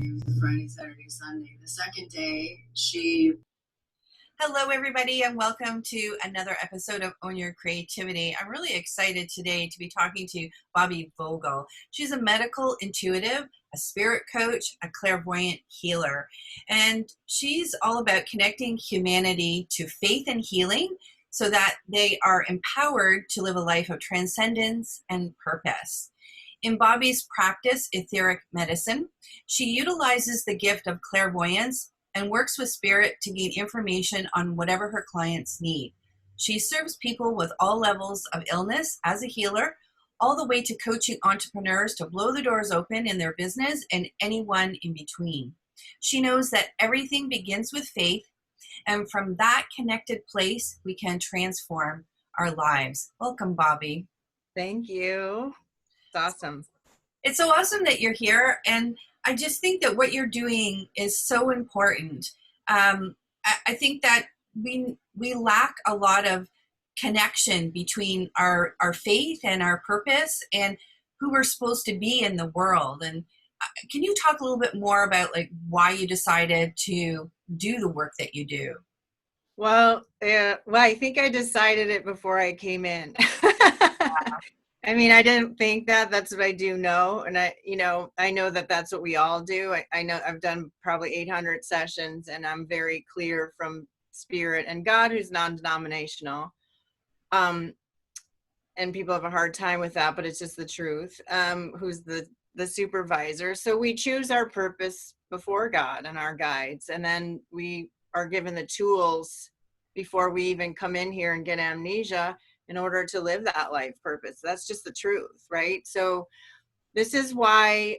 It was the Friday, Saturday, Sunday. The second day, she... Hello, everybody, and welcome to another episode of Own Your Creativity. I'm really excited today to be talking to Bobbi Vogel. She's a medical intuitive, a spirit coach, a clairvoyant healer, and she's all about connecting humanity to faith and healing so that they are empowered to live a life of transcendence and purpose. In Bobbi's practice, Etheric Medicine, she utilizes the gift of clairvoyance and works with spirit to gain information on whatever her clients need. She serves people with all levels of illness as a healer, all the way to coaching entrepreneurs to blow the doors open in their business and anyone in between. She knows that everything begins with faith, and from that connected place, we can transform our lives. Welcome, Bobbi. Thank you. It's awesome. It's so awesome that you're here, and I just think that what you're doing is so important. I think that we lack a lot of connection between our faith and our purpose and who we're supposed to be in the world. And can you talk a little bit more about like why you decided to do the work that you do? Well, I think I decided it before I came in. I mean, I didn't think that. That's what I do know. And I know that that's what we all do. I know I've done probably 800 sessions, and I'm very clear from spirit and God, who's non-denominational. And people have a hard time with that, but it's just the truth. Who's the supervisor. So we choose our purpose before God and our guides. And then we are given the tools before we even come in here and get amnesia in order to live that life purpose. That's just the truth, right? So this is why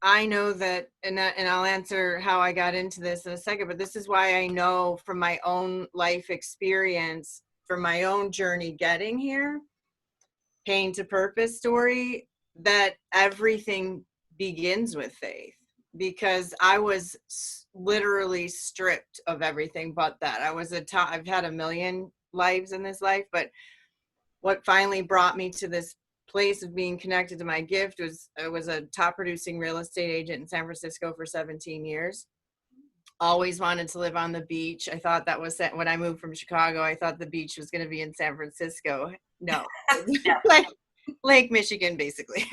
I know that, and I'll answer how I got into this in a second, but this is why I know from my own life experience, from my own journey getting here, pain to purpose story, that everything begins with faith, because I was literally stripped of everything but that. I've had a million lives in this life, but what finally brought me to this place of being connected to my gift was I was a top producing real estate agent in San Francisco for 17 years. Always wanted to live on the beach. I thought that was when I moved from Chicago, I thought the beach was going to be in San Francisco. No, Lake Michigan, basically.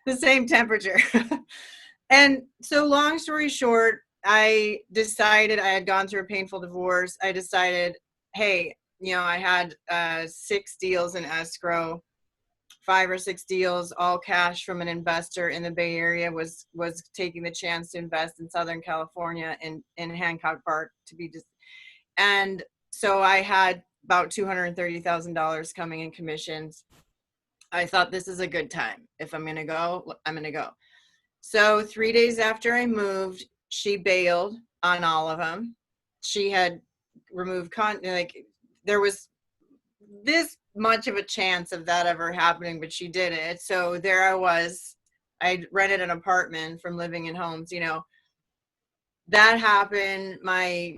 The same temperature. And so long story short, I decided, I had gone through a painful divorce. I decided, hey, I had 6 deals in escrow, 5 or 6 deals, all cash from an investor in the Bay Area, was taking the chance to invest in Southern California in Hancock Park and so I had about $230,000 coming in commissions. I thought, this is a good time. If I'm going to go, I'm going to go. So 3 days after I moved, she bailed on all of them. She had removed there was this much of a chance of that ever happening, but she did it. So there I was. I rented an apartment from living in homes. That happened. My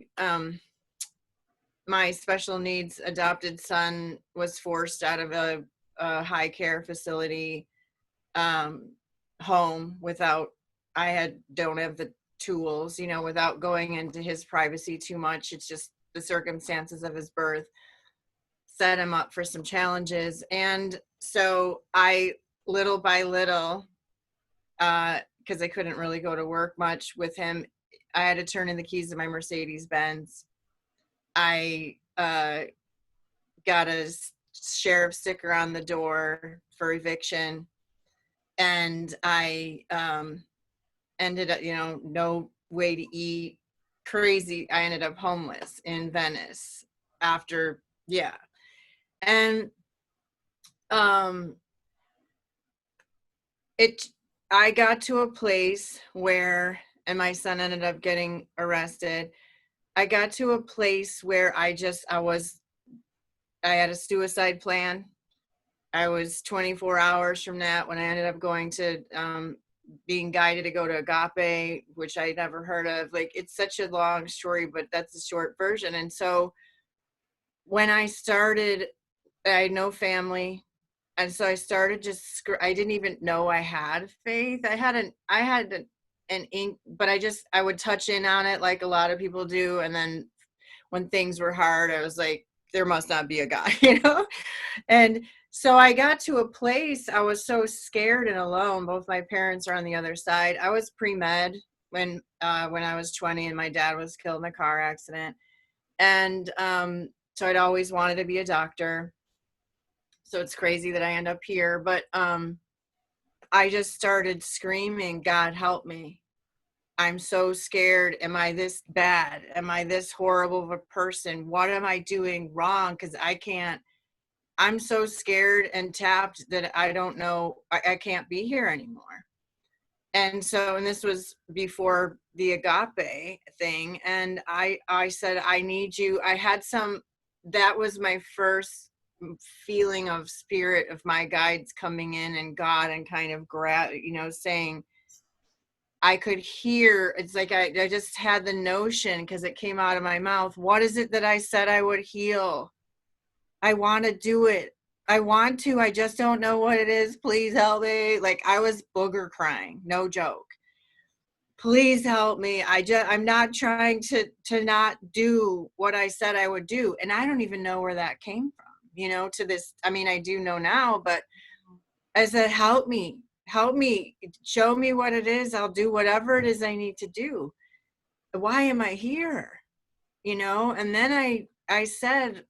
special needs adopted son was forced out of a high care facility home without, don't have the tools, without going into his privacy too much. It's just the circumstances of his birth set him up for some challenges. And so I, little by little, because I couldn't really go to work much with him, I had to turn in the keys to my Mercedes Benz. I got a sheriff sticker on the door for eviction, and I ended up, no way to eat, crazy. I ended up homeless in Venice after, and I got to a place where, and my son ended up getting arrested. I got to a place where I had a suicide plan. I was 24 hours from that when I ended up going to, being guided to go to Agape, which I'd never heard of. It's such a long story, but that's the short version. And so when I started, I had no family. And so I started I didn't even know I had faith. I had an ink, but I would touch in on it like a lot of people do. And then when things were hard, I was like, there must not be a God, you know? And so I got to a place, I was so scared and alone. Both my parents are on the other side. I was pre-med when I was 20 and my dad was killed in a car accident. And so I'd always wanted to be a doctor. So it's crazy that I end up here. But I just started screaming, God, help me. I'm so scared. Am I this bad? Am I this horrible of a person? What am I doing wrong? Because I'm so scared and tapped that I don't know, I can't be here anymore. And so, and this was before the agape thing. And I said, I need you. That was my first feeling of spirit of my guides coming in and God and kind of saying, I could hear, it's like I just had the notion because it came out of my mouth. What is it that I said I would heal? I want to do it. I want to. I just don't know what it is. Please help me. Like I was booger crying. No joke. Please help me. I'm not trying to not do what I said I would do. And I don't even know where that came from, to this. I mean, I do know now, but I said, help me, show me what it is. I'll do whatever it is I need to do. Why am I here? And then I said,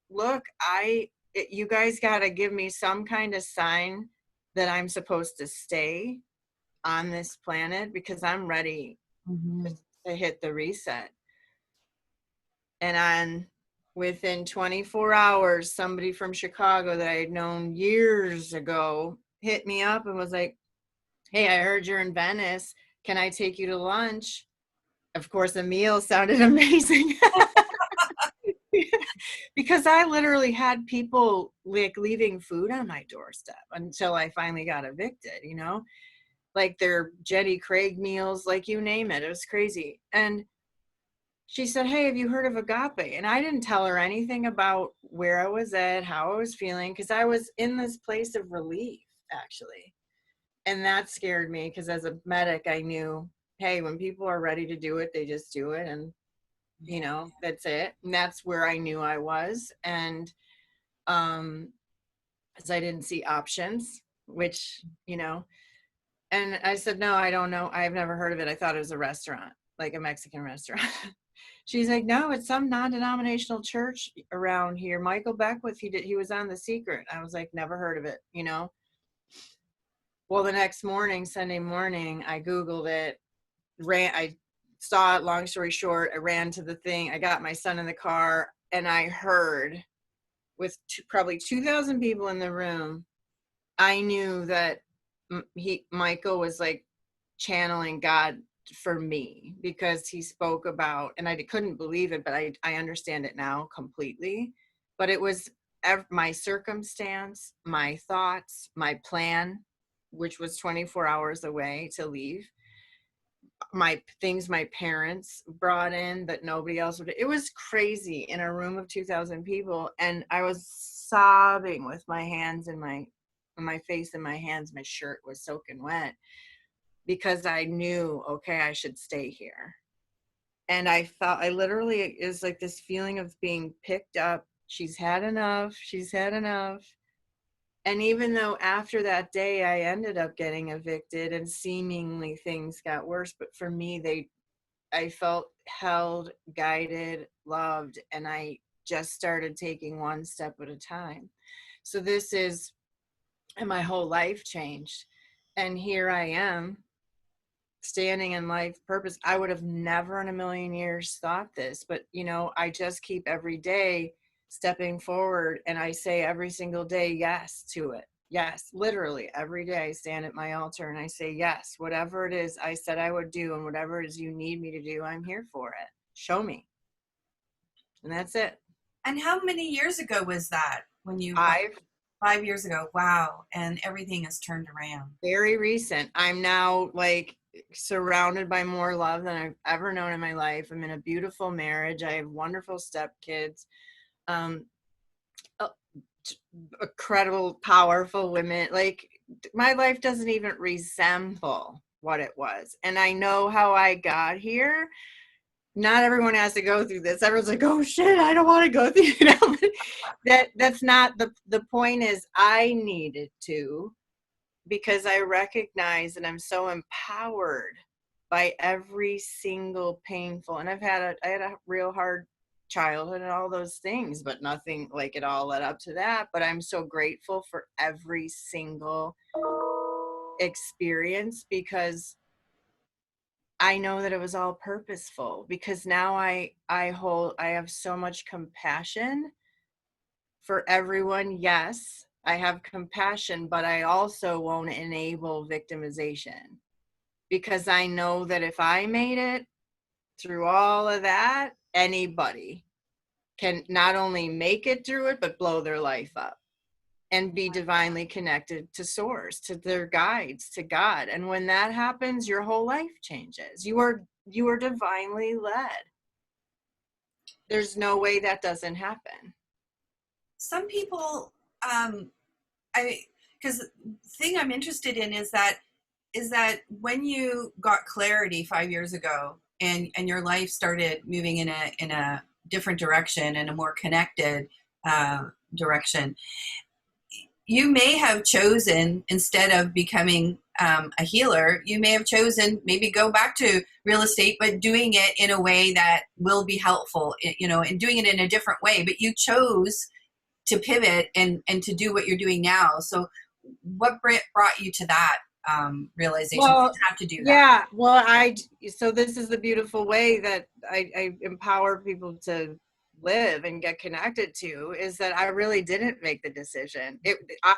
look, you guys got to give me some kind of sign that I'm supposed to stay on this planet because I'm ready to hit the reset. And within 24 hours, somebody from Chicago that I had known years ago hit me up and was like, hey, I heard you're in Venice. Can I take you to lunch? Of course, a meal sounded amazing. Because I literally had people like leaving food on my doorstep until I finally got evicted, like their Jenny Craig meals, like you name it. It was crazy. And she said, hey, have you heard of agape? And I didn't tell her anything about where I was at, how I was feeling, because I was in this place of relief, actually. And that scared me because as a medic, I knew, hey, when people are ready to do it, they just do it. And that's it. And that's where I knew I was. And as I didn't see options, which, and I said, no, I don't know. I've never heard of it. I thought it was a restaurant, like a Mexican restaurant. She's like, no, it's some non-denominational church around here. Michael Beckwith, he was on The Secret. I was like, never heard of it, Well, the next morning, Sunday morning, I Googled it, I saw it, long story short, I ran to the thing. I got my son in the car and I heard with probably 2,000 people in the room, I knew that Michael was like channeling God for me because he spoke about, and I couldn't believe it, but I understand it now completely. But it was my circumstance, my thoughts, my plan, which was 24 hours away to leave. My things my parents brought in that nobody else would. It was crazy in a room of 2,000 people. And I was sobbing with my hands in my face and my hands. My shirt was soaking wet because I knew, okay, I should stay here. And I literally, it was like this feeling of being picked up. She's had enough. And even though after that day, I ended up getting evicted and seemingly things got worse, but for me, I felt held, guided, loved, and I just started taking one step at a time. So and my whole life changed. And here I am, standing in life purpose. I would have never in a million years thought this, but I just keep every day stepping forward, and I say every single day yes to it. Yes, literally every day I stand at my altar and I say yes, whatever it is I said I would do and whatever it is you need me to do, I'm here for it. Show me. And that's it. And how many years ago was that when you 5 years ago? Wow. And everything has turned around. Very recent. I'm now like surrounded by more love than I've ever known in my life. I'm in a beautiful marriage. I have wonderful stepkids. incredible, powerful women. Like, my life doesn't even resemble what it was. And I know how I got here. Not everyone has to go through this. Everyone's like, oh shit, I don't want to go through, that's not the point. Is I needed to, because I recognize and I'm so empowered by every single painful, and I had a real hard childhood and all those things, but nothing like it all led up to that. But I'm so grateful for every single experience, because I know that it was all purposeful, because now I have so much compassion for everyone. Yes, I have compassion, but I also won't enable victimization, because I know that if I made it through all of that, anybody can not only make it through it, but blow their life up and be divinely connected to source, to their guides, to God. And when that happens, your whole life changes. You are divinely led. There's no way that doesn't happen. Some people, because the thing I'm interested in is that when you got clarity 5 years ago, and your life started moving in a different direction, and a more connected direction, you may have chosen, instead of becoming a healer, you may have chosen maybe go back to real estate, but doing it in a way that will be helpful, and doing it in a different way. But you chose to pivot and to do what you're doing now. So what brought you to that realization? Well, You have to do that. Yeah, well, so this is the beautiful way that I empower people to live and get connected to, is that I really didn't make the decision. I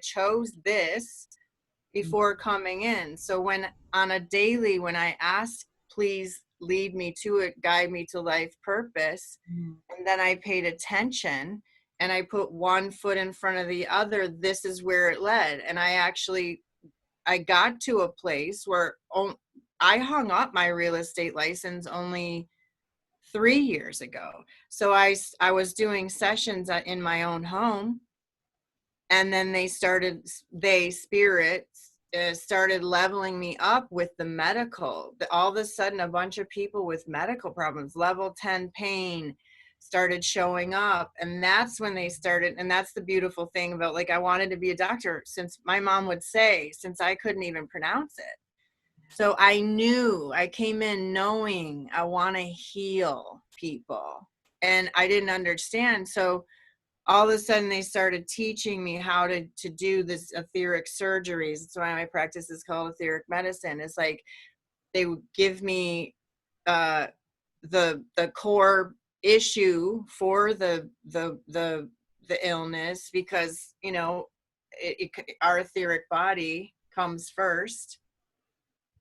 chose this before coming in. So when on a daily, when I ask, please lead me to it, guide me to life purpose, and then I paid attention and I put one foot in front of the other, this is where it led. And I got to a place where I hung up my real estate license only 3 years ago. So I was doing sessions in my own home, and then spirits started leveling me up with the medical. All of a sudden, a bunch of people with medical problems, level 10 pain, started showing up. And that's when they started. And that's the beautiful thing about, like, I wanted to be a doctor, since my mom would say, since I couldn't even pronounce it. So I came in knowing I want to heal people, and I didn't understand. So all of a sudden they started teaching me how to do this etheric surgeries. That's why my practice is called Etheric Medicine. It's like they would give me the core issue for the illness, because our etheric body comes first,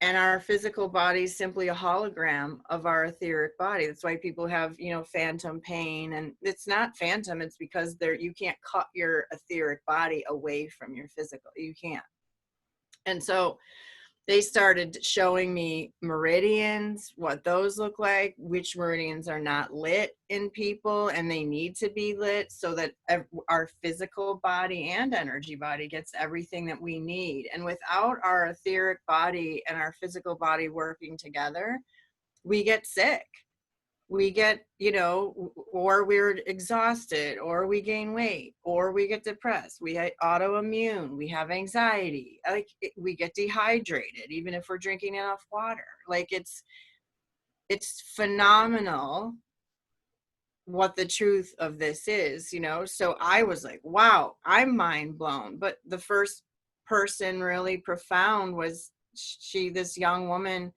and our physical body is simply a hologram of our etheric body. That's why people have, phantom pain. And it's not phantom. It's because you can't cut your etheric body away from your physical. You can't. And so they started showing me meridians, what those look like, which meridians are not lit in people, and they need to be lit so that our physical body and energy body gets everything that we need. And without our etheric body and our physical body working together, we get sick. We get, or we're exhausted, or we gain weight, or we get depressed, we have autoimmune, we have anxiety, we get dehydrated, even if we're drinking enough water. Like, it's phenomenal what the truth of this is, So I was like, wow, I'm mind blown. But the first person really profound was this young woman,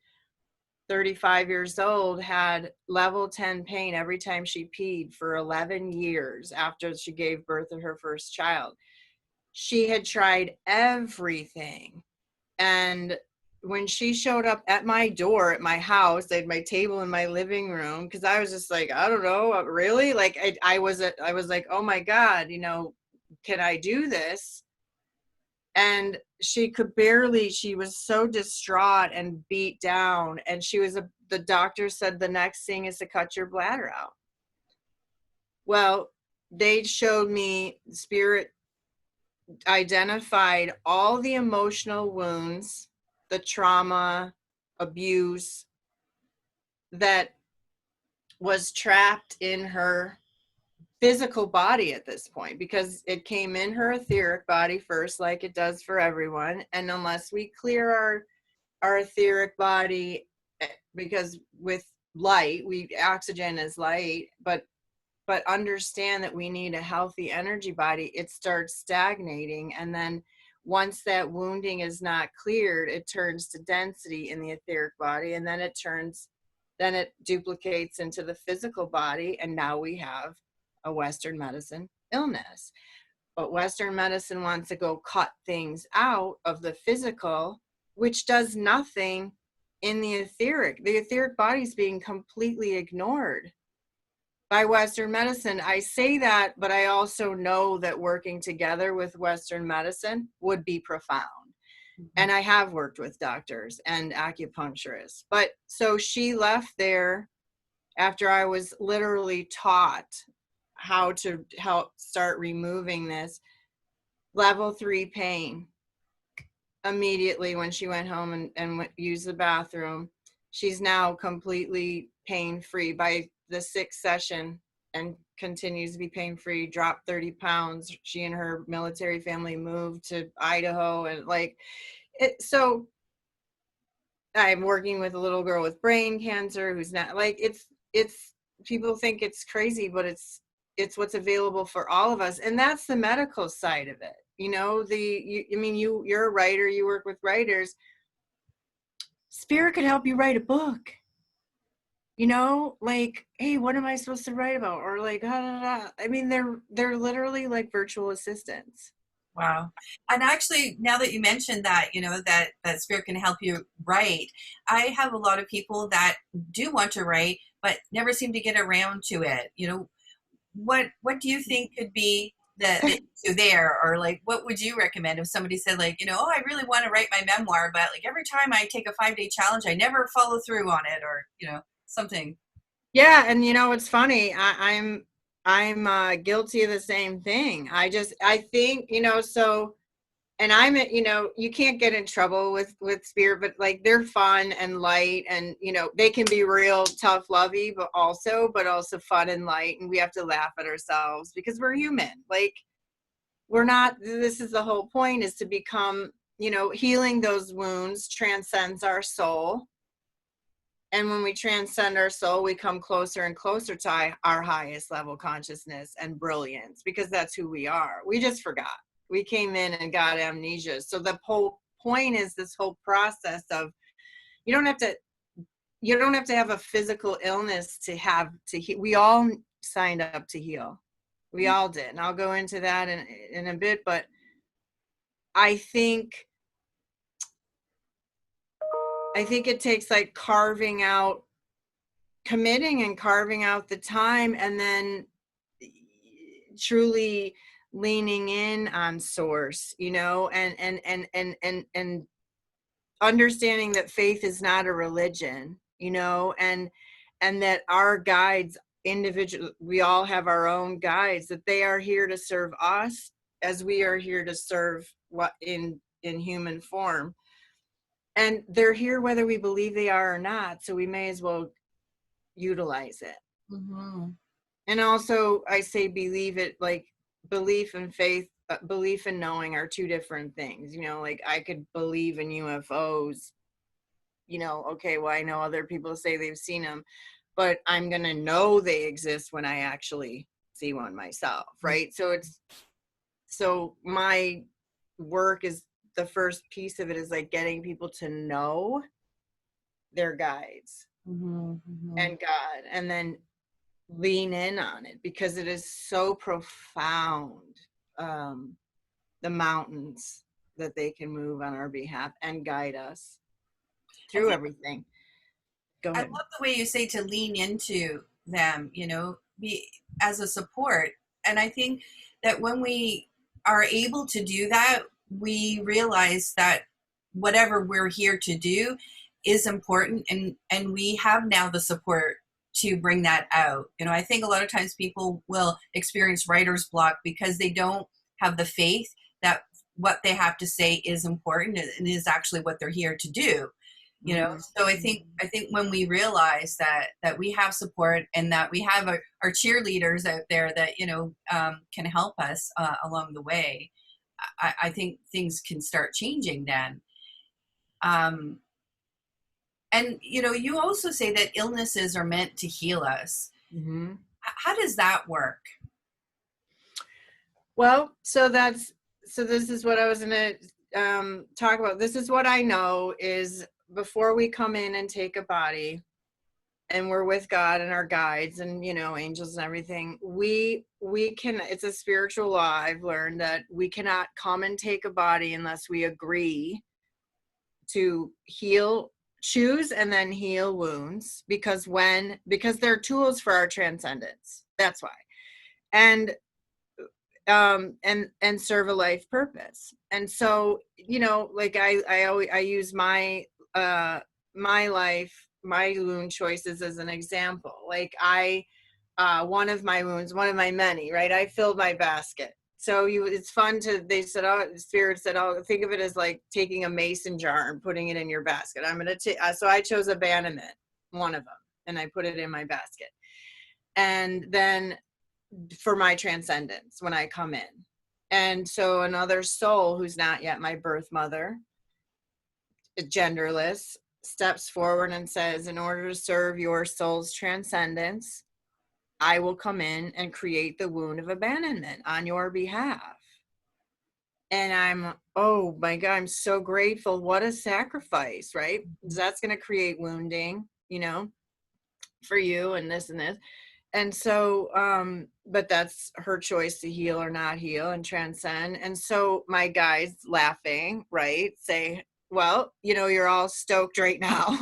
35 years old, had level 10 pain every time she peed for 11 years after she gave birth to her first child. She had tried everything. And when she showed up at my door at my house, I had my table in my living room, because I was just like, I don't know, really? Like, I was like, oh my God, can I do this? And she was so distraught and beat down. And the doctor said the next thing is to cut your bladder out. Well, they showed me, spirit identified all the emotional wounds, the trauma, abuse that was trapped in her physical body at this point, because it came in her etheric body first, like it does for everyone. And unless we clear our etheric body, because with light, oxygen is light, but understand that we need a healthy energy body, it starts stagnating. And then once that wounding is not cleared, it turns to density in the etheric body, and then it duplicates into the physical body, and now we have a Western medicine illness. But Western medicine wants to go cut things out of the physical, which does nothing in the etheric. The etheric body is being completely ignored by Western medicine. I say that, but I also know that working together with Western medicine would be profound. And I have worked with doctors and acupuncturists. But so she left there after I was literally taught how to help start removing this. Level 3 pain immediately when she went home and used the bathroom. She's now completely pain-free by the 6th session, and continues to be pain-free, dropped 30 pounds. She and her military family moved to Idaho, and so I'm working with a little girl with brain cancer who's not, like, it's people think it's crazy, but it's what's available for all of us. And that's the medical side of it. You're a writer, you work with writers. Spirit could help you write a book. Like, hey, what am I supposed to write about? Or like, I mean, they're literally like virtual assistants. Wow. And actually, now that you mentioned that, that spirit can help you write, I have a lot of people that do want to write, but never seem to get around to it. What do you think could be the issue there? Or like, what would you recommend if somebody said, like, I really want to write my memoir, but like every time I take a 5-day challenge, I never follow through on it, or, something. Yeah. And it's funny. I'm guilty of the same thing. I think, so, and you can't get in trouble with spirit, but like, they're fun and light, and, they can be real tough, lovey, but also fun and light. And we have to laugh at ourselves because we're human. Like, this is the whole point, is to become, healing those wounds transcends our soul. And when we transcend our soul, we come closer and closer to our highest level consciousness and brilliance, because that's who we are. We just forgot. We came in and got amnesia. So the whole point is this whole process of, you don't have to have a physical illness to heal. We all signed up to heal. We all did. And I'll go into that in a bit, but I think it takes like committing and carving out the time, and then truly leaning in on source, and understanding that faith is not a religion, and that our guides, we all have our own guides, that they are here to serve us as we are here to serve in human form. And they're here whether we believe they are or not, so we may as well utilize it. Mm-hmm. And also, I say believe it, like belief and faith, belief and knowing are two different things. Like, I could believe in UFOs, okay, well, I know other people say they've seen them, but I'm going to know they exist when I actually see one myself, right? So my work is, the first piece of it is like getting people to know their guides and God, and then lean in on it, because it is so profound, the mountains that they can move on our behalf and guide us through everything. Go ahead. I love the way you say to lean into them, be as a support. And I think that when we are able to do that, we realize that whatever we're here to do is important, and we have now the support to bring that out. You know, I think a lot of times people will experience writer's block because they don't have the faith that what they have to say is important and is actually what they're here to do. You know, so I think when we realize that we have support and that we have our cheerleaders out there that, you know, can help us along the way, I think things can start changing then. And, you know, you also say that illnesses are meant to heal us. Mm-hmm. How does that work? Well, so this is what I was going to talk about. This is what I know is before we come in and take a body and we're with God and our guides and, you know, angels and everything, we can, it's a spiritual law. I've learned that we cannot come and take a body unless we agree to choose and then heal wounds, because they're tools for our transcendence. That's why. And serve a life purpose. And so, you know, like I use my life, my wound choices as an example. Like one of my wounds, one of my many, right? I filled my basket. So it's fun they said, Spirit said, think of it as like taking a mason jar and putting it in your basket. So I chose abandonment, one of them, and I put it in my basket. And then for my transcendence when I come in. And so another soul who's not yet my birth mother, genderless, steps forward and says, in order to serve your soul's transcendence, I will come in and create the wound of abandonment on your behalf. And oh my God, I'm so grateful. What a sacrifice, right? Because that's going to create wounding, you know, for you and this and this. And so, but that's her choice to heal or not heal and transcend. And so my guys laughing, right, say, well, you know, you're all stoked right now,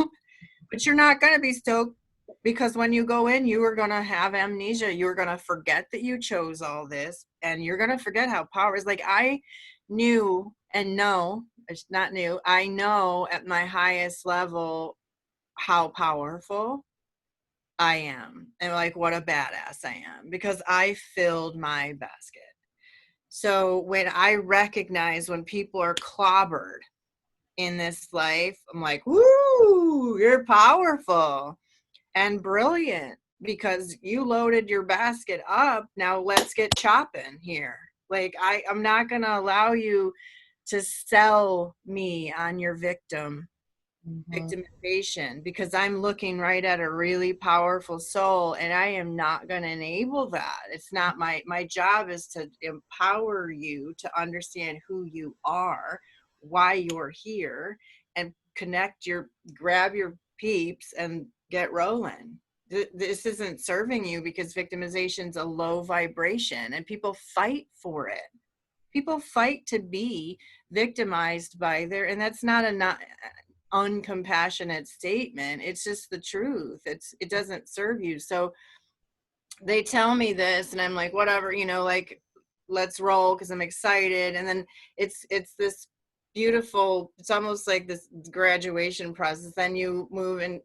but you're not going to be stoked because when you go in, you are going to have amnesia. You're going to forget that you chose all this, and you're going to forget how power is. Like I knew and know, it's not new. I know at my highest level how powerful I am, and like what a badass I am, because I filled my basket. So when I recognize when people are clobbered in this life, I'm like, woo, you're powerful and brilliant because you loaded your basket up. Now let's get chopping here. Like I'm not going to allow you to sell me on your victimization, because I'm looking right at a really powerful soul, and I am not going to enable that. It's not my job is to empower you to understand who you are, why you're here, and grab your peeps and get rolling. This isn't serving you, because victimization's a low vibration and people fight for it. People fight to be victimized by and that's not uncompassionate statement. It's just the truth. It doesn't serve you. So they tell me this and I'm like, whatever, you know, like let's roll, because I'm excited. And then it's this beautiful, it's almost like this graduation process. Then you move and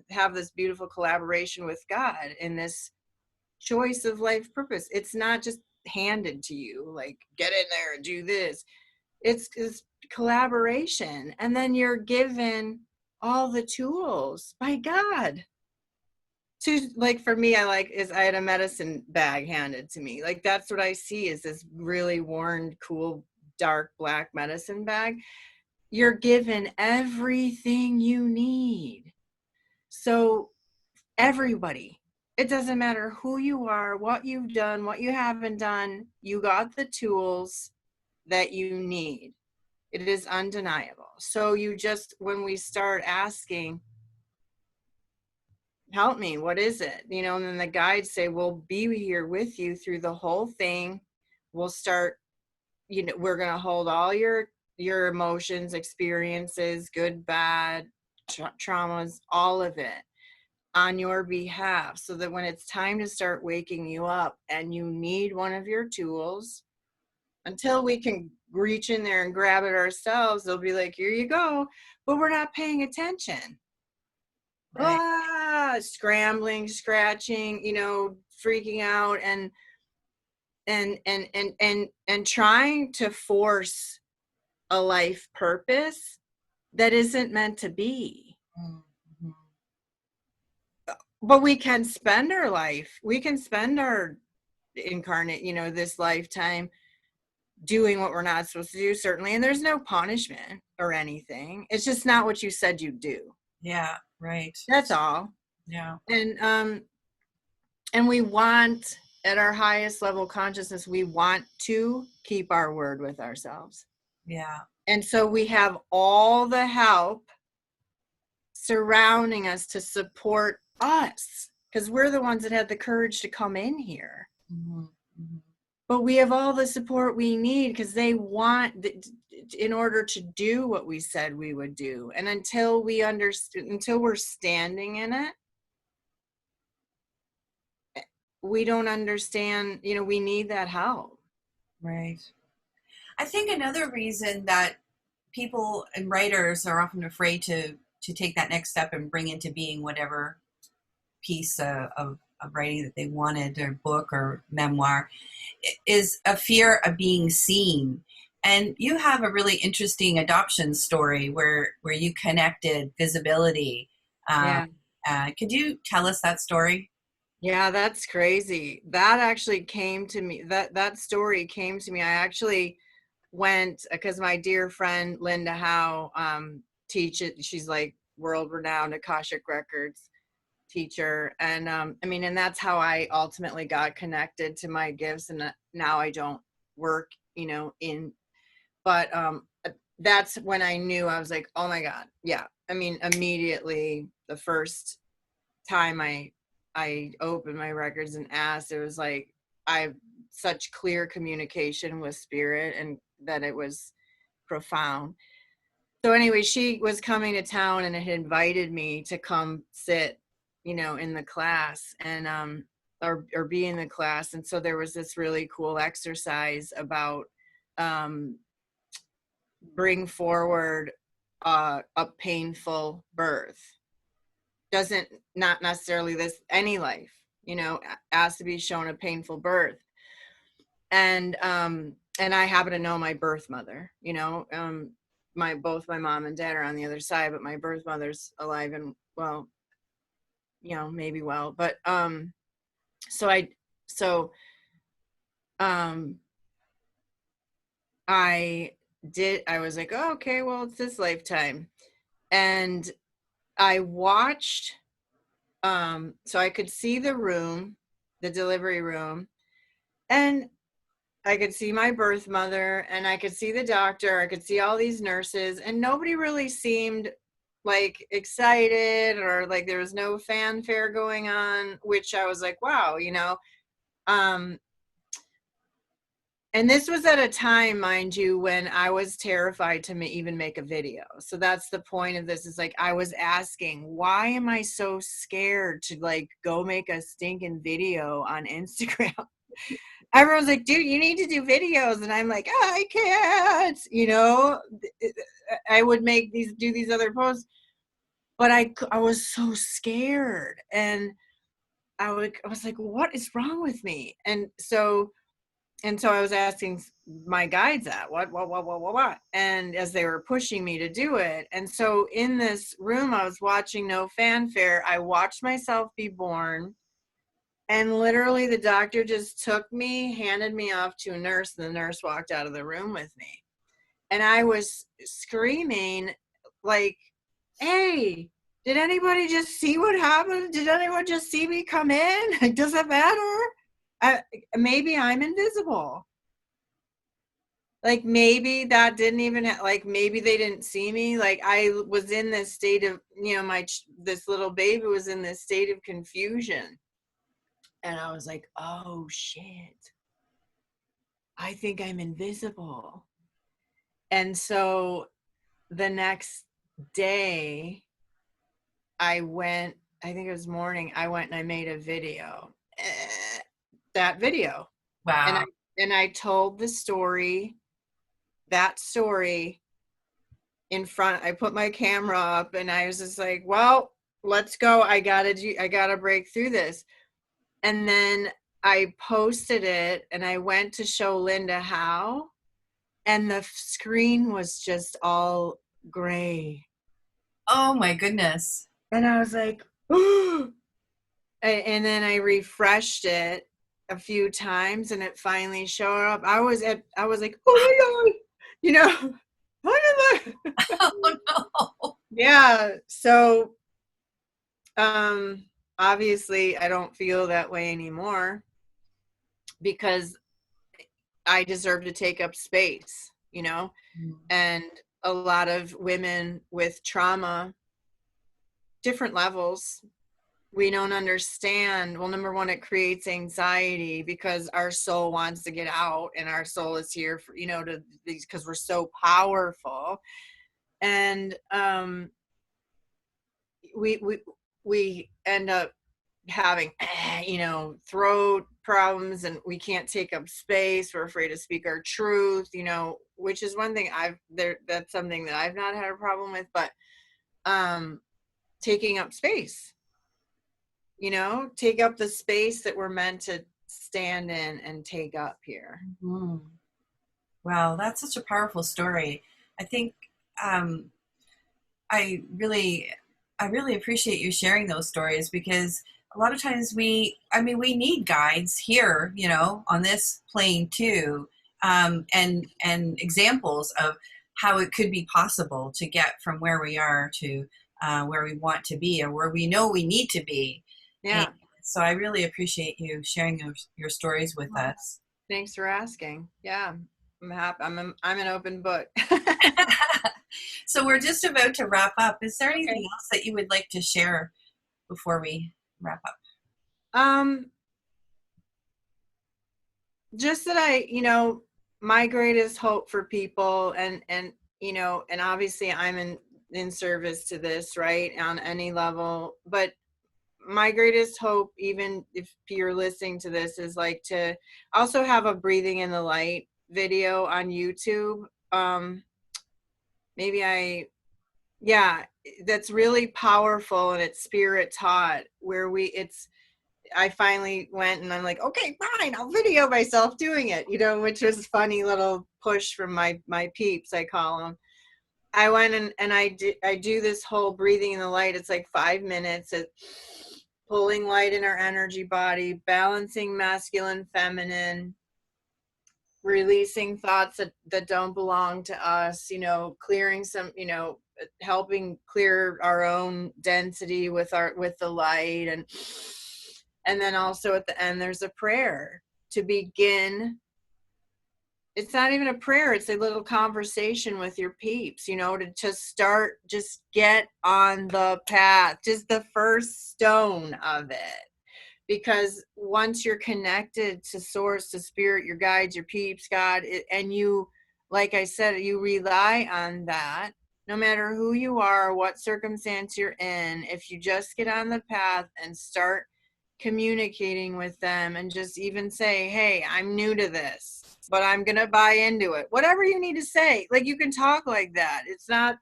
have this beautiful collaboration with God in this choice of life purpose. It's not just handed to you, like get in there and do this. It's collaboration, and then you're given all the tools by God to, like, for me, I had a medicine bag handed to me. Like that's what I see, is this really worn, cool, dark black medicine bag. You're given everything you need. So everybody, it doesn't matter who you are, what you've done, what you haven't done, you got the tools that you need. It is undeniable. So when we start asking, help me, what is it? You know, and then the guides say, we'll be here with you through the whole thing. We'll start, you know, we're going to hold all your emotions, experiences, good, bad, traumas, all of it on your behalf, so that when it's time to start waking you up and you need one of your tools, until we can reach in there and grab it ourselves, they'll be like, here you go. But we're not paying attention. Right. scrambling, scratching, freaking out and trying to force a life purpose that isn't meant to be. Mm-hmm. But we can spend our incarnate, this lifetime doing what we're not supposed to do, certainly. And there's no punishment or anything. It's just not what you said you'd do. Yeah, right. That's all. Yeah. And we want, at our highest level of consciousness, we want to keep our word with ourselves. Yeah. And so we have all the help surrounding us to support us, because we're the ones that had the courage to come in here. Mm-hmm. Mm-hmm. But we have all the support we need because they want, in order to do what we said we would do. And until we're standing in it, we don't understand, we need that help. Right. I think another reason that people and writers are often afraid to take that next step and bring into being whatever piece of writing that they wanted, or book or memoir, is a fear of being seen. And you have a really interesting adoption story where you connected visibility. Yeah. Could you tell us that story? Yeah, that's crazy. That actually came to me. That story came to me. I actually went, because my dear friend Linda Howe teaches. She's like world-renowned Akashic Records teacher, and and that's how I ultimately got connected to my gifts. And now I don't work, but that's when I knew. I was like, oh my God, yeah. Immediately the first time I opened my records and asked, it was like I have such clear communication with spirit, and that it was profound. So anyway, she was coming to town and had invited me to come sit, in the class, and or be in the class. And so there was this really cool exercise about bring forward a painful birth. Not necessarily any life, has to be shown a painful birth. And I happen to know my birth mother, both my mom and dad are on the other side, but my birth mother's alive and well, maybe well, but I was like, oh, okay, well, it's this lifetime. And I watched, so I could see the room, the delivery room, and I could see my birth mother, and I could see the doctor, I could see all these nurses, and nobody really seemed like excited, or like there was no fanfare going on, which I was like, wow, and this was at a time, mind you, when I was terrified to even make a video. So that's the point of this, is like, I was asking, why am I so scared to like go make a stinking video on Instagram? Everyone's like, dude, you need to do videos. And I'm like, I can't, I would do these other posts, but I was so scared. And I was like, what is wrong with me? And so I was asking my guides that, what? And as they were pushing me to do it. And so in this room, I was watching no fanfare. I watched myself be born. And literally the doctor just took me, handed me off to a nurse, and the nurse walked out of the room with me. And I was screaming like, hey, did anybody just see what happened? Did anyone just see me come in? Like, does it matter? Maybe I'm invisible. Like, maybe that didn't even, maybe they didn't see me. Like, I was in this state of, this little baby was in this state of confusion. And I was like, oh shit, I think I'm invisible. And so the next day I think it was morning, I went and I made a video. That video. Wow. And I told the story, that story in front. I put my camera up and I was just like, well, let's go. I gotta break through this. And then I posted it and I went to show Linda how, and the screen was just all gray. Oh my goodness. And I was like, and then I refreshed it a few times and it finally showed up. I was like, oh my God, you know, Oh no. yeah. So, obviously I don't feel that way anymore because I deserve to take up space, you know, and a lot of women with trauma, different levels, we don't understand. Well, number one, it creates anxiety because our soul wants to get out, and our soul is here for, you know, to, because we're so powerful. And we end up having, you know, throat problems, and we can't take up space. We're afraid to speak our truth, you know, which is one thing that's something that I've not had a problem with, but taking up space, you know, take up the space that we're meant to stand in and take up here. Mm-hmm. Wow, that's such a powerful story. I think I really appreciate you sharing those stories, because a lot of times we need guides here, you know, on this plane too, and examples of how it could be possible to get from where we are to where we want to be, or where we know we need to be. Yeah. And so I really appreciate you sharing your stories with us. Thanks for asking. Yeah, I'm happy. I'm an open book. So we're just about to wrap up. Is there anything else that you would like to share before we wrap up? Just that you know, my greatest hope for people, and you know, and obviously I'm in service to this, right, on any level, but my greatest hope, even if you're listening to this, is like to also have a Breathing in the Light video on YouTube. That's really powerful, and it's spirit taught, where I finally went and I'm like, okay, fine, I'll video myself doing it, you know, which was a funny little push from my peeps, I call them. I went and I do this whole Breathing in the Light. It's like 5 minutes. It's pulling light in our energy body, balancing masculine, feminine, releasing thoughts that don't belong to us, you know, clearing some, you know, helping clear our own density with the light, and then also at the end there's a prayer to begin. It's not even a prayer, it's a little conversation with your peeps, you know, to start, just get on the path, just the first stone of it. Because once you're connected to source, to spirit, your guides, your peeps, God, and you, like I said, you rely on that, no matter who you are, what circumstance you're in, if you just get on the path and start communicating with them, and just even say, hey, I'm new to this, but I'm going to buy into it. Whatever you need to say, like, you can talk like that. It's not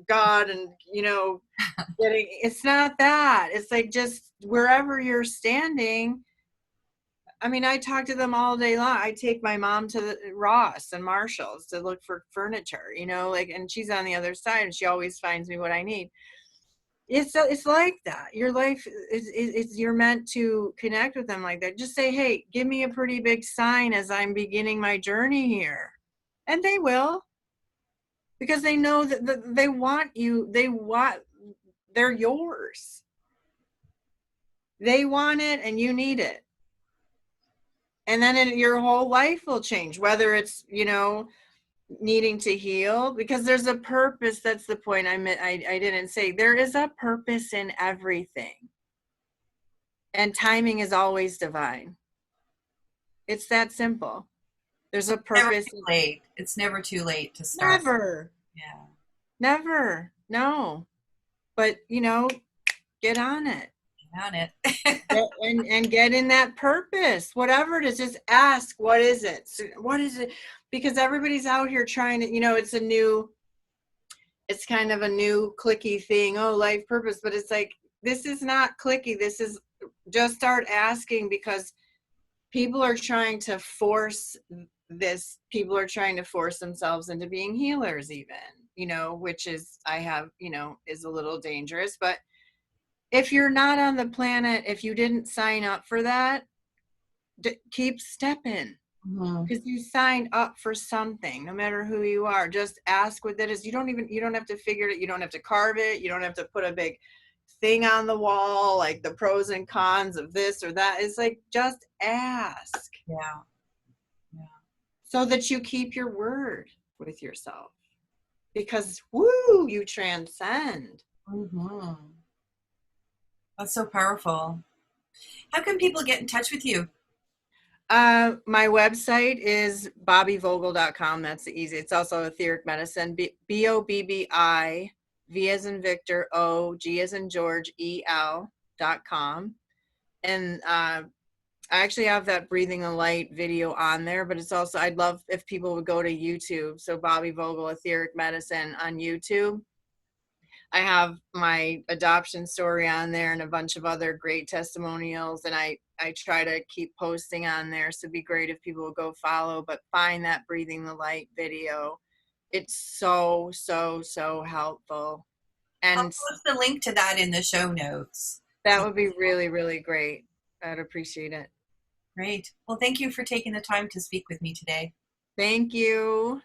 God and, you know, it's not that. It's like, just wherever you're standing. I mean, I talk to them all day long. I take my mom to the Ross and Marshall's to look for furniture, you know, like, and she's on the other side and she always finds me what I need. It's like that. Your life is you're meant to connect with them like that. Just say, hey, give me a pretty big sign as I'm beginning my journey here. And they will, because they know that they want you. They're yours. They want it and you need it. And then your whole life will change, whether it's, you know, needing to heal, because there's a purpose. That's the point I didn't say. There is a purpose in everything. And timing is always divine. It's that simple. There's a purpose. Never too late. It's never too late to start. Never. Yeah. Never. No. But, you know, get on it. Get on it. and get in that purpose. Whatever it is, just ask, what is it? What is it? Because everybody's out here trying to, you know, it's a new it's kind of a new clicky thing. Oh, life purpose. But it's like, this is not clicky. This is just start asking, because people are trying to force this. People are trying to force themselves into being healers even, which is, is a little dangerous. But if you're not on the planet, if you didn't sign up for that, keep stepping. Because you signed up for something, no matter who you are. Just ask what that is. You don't have to figure it. You don't have to carve it. You don't have to put a big thing on the wall, like the pros and cons of this or that. It's like, just ask. Yeah. So that you keep your word with yourself. Because, woo, you transcend. That's so powerful. How can people get in touch with you? My website is bobbivogel.com. That's the easy. It's also Etheric Medicine. BOBBI, V as in Victor, O, G as in George, EL.com. And I actually have that Breathing the Light video on there, but it's also, I'd love if people would go to YouTube. So Bobbi Vogel, Etheric Medicine on YouTube. I have my adoption story on there and a bunch of other great testimonials. And I try to keep posting on there. So it'd be great if people would go follow, but find that Breathing the Light video. It's so, so, so helpful. And I'll post the link to that in the show notes. That would be really, really great. I'd appreciate it. Great. Well, thank you for taking the time to speak with me today. Thank you.